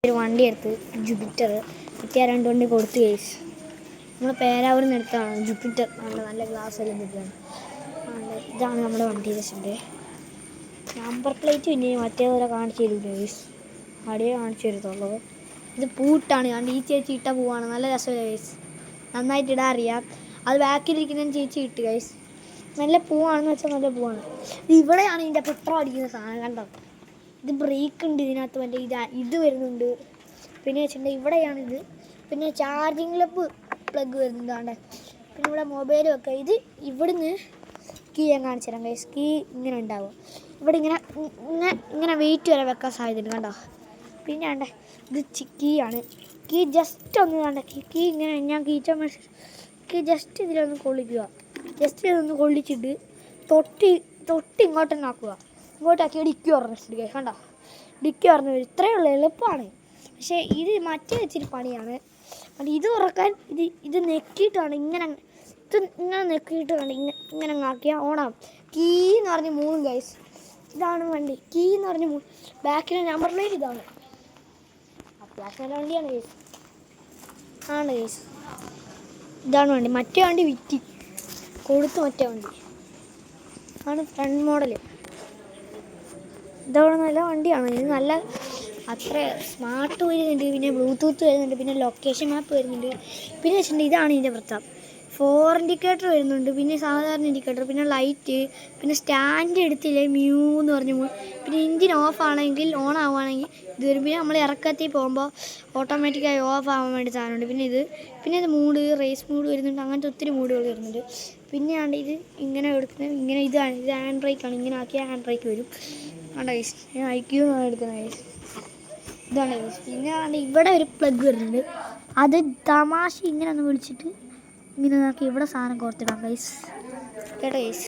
ഒരു വണ്ടി എടുത്ത് ജൂപ്പിറ്റർ മറ്റേ 2 വണ്ടി കൊടുത്ത് കേസ് നമ്മൾ പേരാവൂരിൽ നിന്ന് എടുത്താണ് ജൂപ്പിറ്റർ. നല്ല ഗ്ലാസ് എല്ലാം കിട്ടുകയാണ്. ഇതാണ് നമ്മുടെ വണ്ടി വെച്ചിൻ്റെ നമ്പർ പ്ലേറ്റ്. പിന്നെ മറ്റേതുപോലെ കാണിച്ചു തരും കേസ്, അടിയെ കാണിച്ചു തരത്തുള്ളൂ. ഇത് പൂട്ടാണ്, കണ്ട് ഈ ചേച്ചി ഇട്ട പൂവാണ്. നല്ല രസമില്ല കേസ്, നന്നായിട്ട് ഇടാൻ അറിയാം. അത് ബാക്കിലിരിക്കുന്ന ചേച്ചി ഇട്ട് കേസ്. നല്ല പൂവാണെന്ന് വെച്ചാൽ നല്ല പൂവാണ്. ഇവിടെയാണ് ഇതിൻ്റെ പെട്രോൾ അടിക്കുന്ന സാധനം, കണ്ടോ? ഇത് ബ്രേക്ക് ഉണ്ട് ഇതിനകത്ത്, മറ്റേ ഇത് വരുന്നുണ്ട്. പിന്നെ വെച്ചിട്ടുണ്ടെങ്കിൽ ഇവിടെയാണിത്. പിന്നെ ചാർജിങ് പ്ലഗ് വരുന്നതാണ്ട്. പിന്നെ ഇവിടെ മൊബൈൽ വെക്കുക. ഇത് ഇവിടുന്ന് കീ ഞാൻ കാണിച്ചു തരാം ഗൈസ്. കീ ഇങ്ങനെ ഉണ്ടാവും. ഇവിടെ ഇങ്ങനെ ഇങ്ങനെ ഇങ്ങനെ വെയിറ്റ് വരെ വെക്കാൻ സാധ്യതയുണ്ട്, കണ്ടോ? പിന്നെ വേണ്ട ഇത് കീ ആണ്. കീ ജസ്റ്റ് ഒന്ന് വേണ്ട കീ ഇങ്ങനെ ഞാൻ കീ ജസ്റ്റ് ഇതിലൊന്ന് കൊള്ളിക്കുക. ജസ്റ്റ് ഇതൊന്ന് കൊള്ളിച്ചിട്ട് തൊട്ട് ഇങ്ങോട്ടൊന്ന് ആക്കുക. ഇങ്ങോട്ടാക്കി ഡിക്കി പറഞ്ഞിട്ടുണ്ട് ഗൈസ്, കണ്ടോ? ഡിക്കി പറഞ്ഞു വരും. ഇത്രയേ ഉള്ളൂ, എളുപ്പമാണ്. പക്ഷേ ഇത് മറ്റേ ഇച്ചിരി പണിയാണ്. അത് ഇത് തുറക്കാൻ ഇത് നെക്കിയിട്ടാണ് ഇങ്ങനെ നെക്കിയിട്ട് വേണ്ട ഇങ്ങനെ ആക്കിയാൽ ഓണാവും. കീ എന്ന് പറഞ്ഞ് 3 ഗൈസ്. ഇതാണ് വണ്ടി. കീ എന്ന് പറഞ്ഞ് ബാക്കിലെ നമ്പർ പ്ലേറ്റ് ഇതാണ്. അത്യാവശ്യം നല്ല വണ്ടിയാണ് ഗൈസ്, ആണ് ഗൈസ്. ഇതാണ് വണ്ടി. മറ്റേ വണ്ടി വിറ്റി കൊടുത്തു. മറ്റേ വണ്ടി ആണ് ഫ്രണ്ട് മോഡല്. ഇതവിടെ നല്ല വണ്ടിയാണ്. ഇത് നല്ല അത്ര സ്മാർട്ട് വരുന്നുണ്ട്, പിന്നെ ബ്ലൂടൂത്ത് വരുന്നുണ്ട്, പിന്നെ ലൊക്കേഷൻ മാപ്പ് വരുന്നുണ്ട്. പിന്നെ വെച്ചിട്ടുണ്ടെങ്കിൽ ഇതാണ് ഇതിൻ്റെ പ്രത്യേകത. 4 ഇൻഡിക്കേറ്റർ വരുന്നുണ്ട്, പിന്നെ സാധാരണ ഇൻഡിക്കേറ്റർ, പിന്നെ ലൈറ്റ്, പിന്നെ സ്റ്റാൻഡ് എടുത്തില്ലേ മ്യൂ എന്ന് പറഞ്ഞു. പിന്നെ എഞ്ചിൻ ഓഫ് ആണെങ്കിൽ ഓൺ ആവുകയാണെങ്കിൽ ഇത് വരും. പിന്നെ നമ്മൾ ഇറക്കത്തിൽ പോകുമ്പോൾ ഓട്ടോമാറ്റിക്കായി ഓഫ് ആവാൻ വേണ്ടി സാധനമുണ്ട്. പിന്നെ ഇത് മൂഡ്, റേസ് മൂഡ് വരുന്നുണ്ട്. അങ്ങനത്തെ ഒത്തിരി മൂഡുകൾ വരുന്നുണ്ട്. പിന്നെയാണ് ഇത് ഇങ്ങനെ എടുക്കുന്നത്. ഇങ്ങനെ ഇത് ഹാൻഡ് ബ്രേക്കാണ്. ഇങ്ങനെ ആക്കിയാൽ ഹാൻഡ് ബ്രേക്ക് വരും. ആണ്ട ഗൈസ്, ഞാൻ ഐക്യൂ എന്നാണ് എടുക്കുന്നത് ഗൈസ്. ഇതാണ് ഗൈസ്. പിന്നെ ഇവിടെ ഒരു പ്ലഗ് വരുന്നുണ്ട്. അത് തമാശ ഇങ്ങനെ ഒന്ന് വിളിച്ചിട്ട് ഇങ്ങനെ നോക്കി ഇവിടെ സാധനം കോർത്തിടാം ഗൈസ്. കേട്ടോ ഗൈസ്.